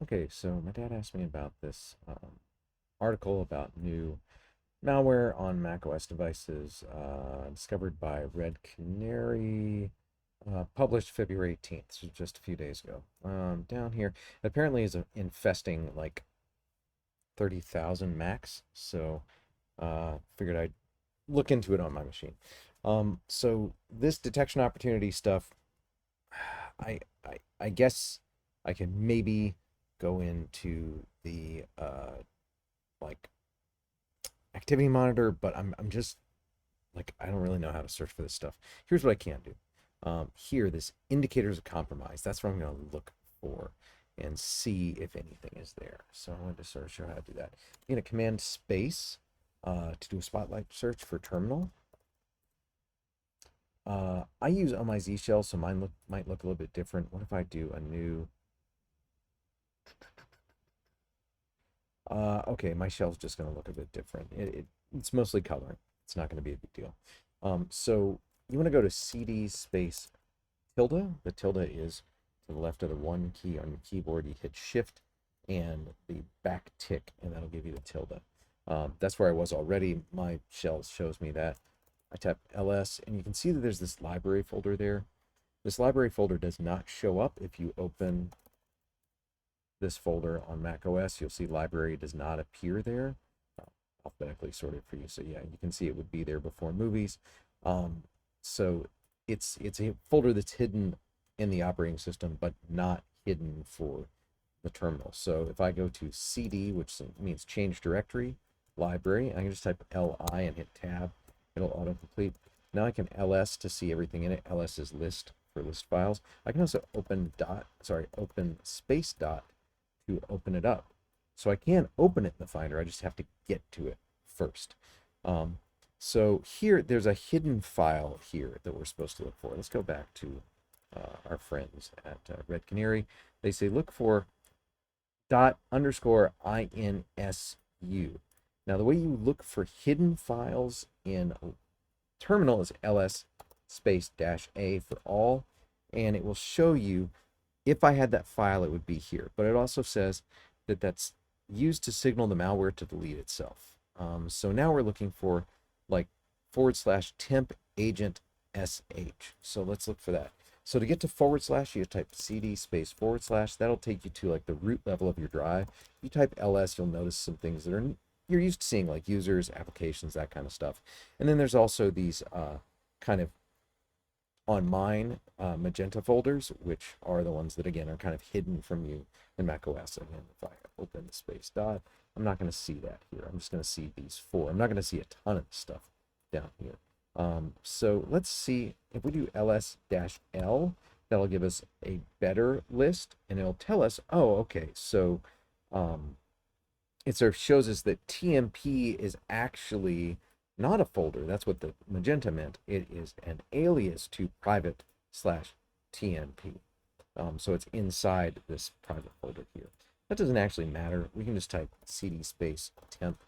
Okay, so my dad asked me about this article about new malware on macOS devices discovered by Red Canary, published February 18th, so just a few days ago. Down here, apparently is infesting like 30,000 Macs, so figured I'd look into it on my machine. So this detection opportunity stuff, I guess I can maybe go into the like activity monitor, but I'm just like I don't really know how to search for this stuff. Here's what I can do. Here, this indicators of compromise. That's what I'm going to look for and see if anything is there. So I wanted to sort of show how to do that. I'm going to command space to do a spotlight search for terminal. I use On My Z shell, so mine might look a little bit different. What if I do a new? Okay, my shell's just going to look a bit different. It's mostly coloring. It's not going to be a big deal. So you want to go to CD space tilde. The tilde is to the left of the one key on your keyboard. You hit shift and the back tick, and that'll give you the tilde. That's where I was already. My shell shows me that. I tap ls, and you can see that there's this library folder there. This library folder does not show up if you open this folder on macOS. You'll see library does not appear there. Alphabetically sorted for you, so yeah, you can see it would be there before movies. So it's a folder that's hidden in the operating system, but not hidden for the terminal. So if I go to CD, which means change directory, library, I can just type LI and hit tab. It'll autocomplete. Now I can ls to see everything in it. Ls is list for list files. I can also open space dot to open it up. So I can open it in the Finder. I just have to get to it first. So here, there's a hidden file here that we're supposed to look for. Let's go back to our friends at Red Canary. They say look for ._insu. Now, the way you look for hidden files in terminal is ls space -a for all, and it will show you if I had that file, it would be here. But it also says that that's used to signal the malware to delete itself. So now we're looking for like /temp agent sh. So let's look for that. So to get to / you type cd space /. That'll take you to like the root level of your drive. If you type ls, you'll notice some things that you're used to seeing, like users, applications, that kind of stuff. And then there's also these kind of on mine magenta folders, which are the ones that again are kind of hidden from you in macOS. Again, if I open the space dot, I'm not going to see that here. I'm just going to see these four. I'm not going to see a ton of stuff down here. So let's see if we do ls-l, that'll give us a better list, and it'll tell us, oh, okay, so it sort of shows us that TMP is actually not a folder. That's what the magenta meant. It is an alias to private/TMP. So it's inside this private folder here. That doesn't actually matter. We can just type cd space temp,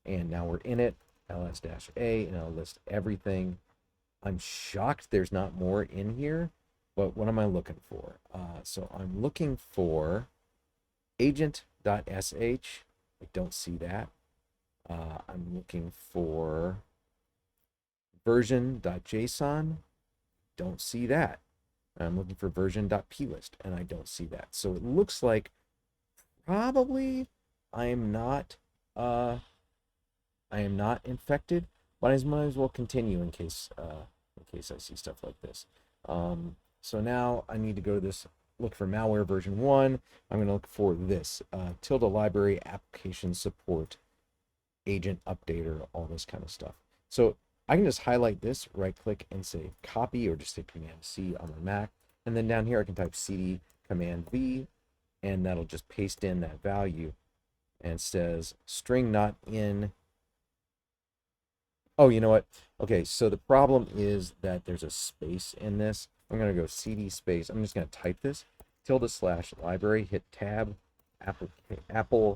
and now we're in it, ls-a, and it'll list everything. I'm shocked there's not more in here, but what am I looking for? So I'm looking for agent.sh. I don't see that. I'm looking for version.json. Don't see that. I'm looking for version.plist, and I don't see that. So it looks like probably I am not infected, but I might as well continue in case I see stuff like this. So now I need to go to this, look for malware version 1. I'm going to look for this tilde library application support agent updater, all this kind of stuff. So I can just highlight this, right click and say copy, or just hit Command C on my Mac. And then down here I can type CD Command V, and that'll just paste in that value, and it says string not in. Oh, you know what? Okay, so the problem is that there's a space in this. I'm going to go CD space. I'm just going to type this tilde/library, hit tab, Apple,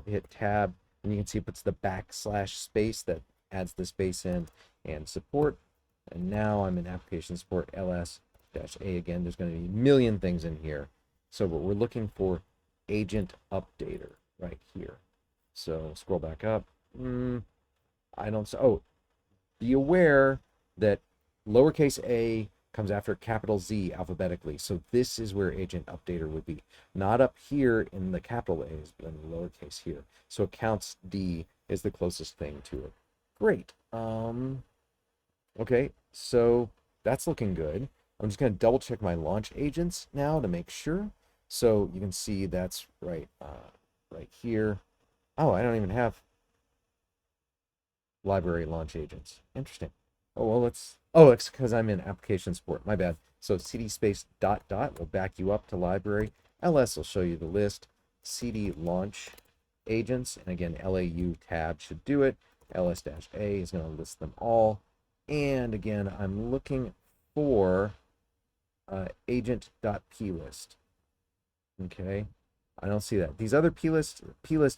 hit tab, and you can see it puts the \space that adds the space in, and support. And now I'm in application support ls-a again. There's going to be a million things in here. So what we're looking for, agent updater right here. So scroll back up. I don't. Oh, be aware that lowercase a comes after capital Z alphabetically. So this is where agent updater would be. Not up here in the capital A's, but in the lowercase here. So accounts D is the closest thing to it. Great. Okay, so that's looking good. I'm just going to double check my launch agents now to make sure. So you can see that's right here. Oh, I don't even have library launch agents. Interesting. Oh, well, it's because I'm in application support. My bad. So cd space dot dot will back you up to library. ls will show you the list. cd launch agents, and again, lau tab should do it. ls-a is going to list them all. And again, I'm looking for agent.plist. Okay, I don't see that. These other plist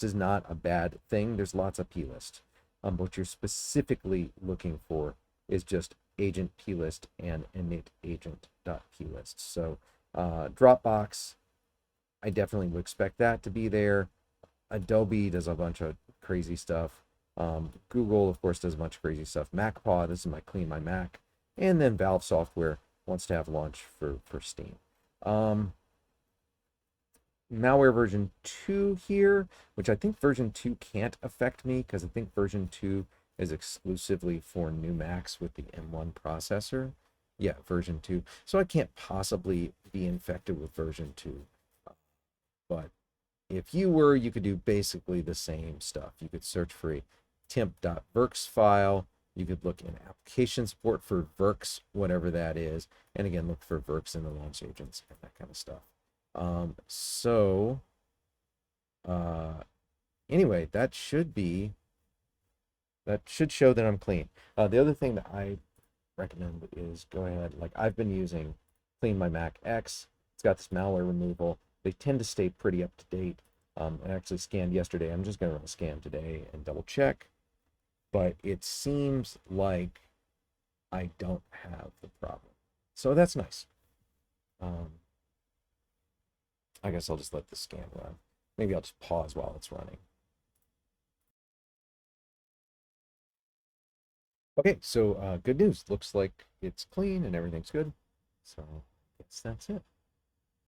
is not a bad thing. There's lots of plist. What you're specifically looking for is just agent plist and init agent.plist. So Dropbox, I definitely would expect that to be there. Adobe does a bunch of crazy stuff. Google, of course, does a bunch of crazy stuff. MacPaw, this is my Clean My Mac. And then Valve Software wants to have launch for Steam. Malware version 2 here, which I think version 2 can't affect me because I think version 2 is exclusively for new Macs with the M1 processor. Yeah, version 2. So I can't possibly be infected with version 2. But if you were, you could do basically the same stuff. You could search for a temp.virx file. You could look in application support for virx, whatever that is. And again, look for virx in the launch agents and that kind of stuff. Anyway, that should show that I'm clean. The other thing that I recommend is go ahead, like I've been using Clean My Mac X. It's got this malware removal. They tend to stay pretty up to date. I actually scanned yesterday. I'm just going to run a scan today and double check. But it seems like I don't have the problem. So that's nice. I guess I'll just let the scan run. Maybe I'll just pause while it's running. Okay, so good news. Looks like it's clean and everything's good. So I guess that's it.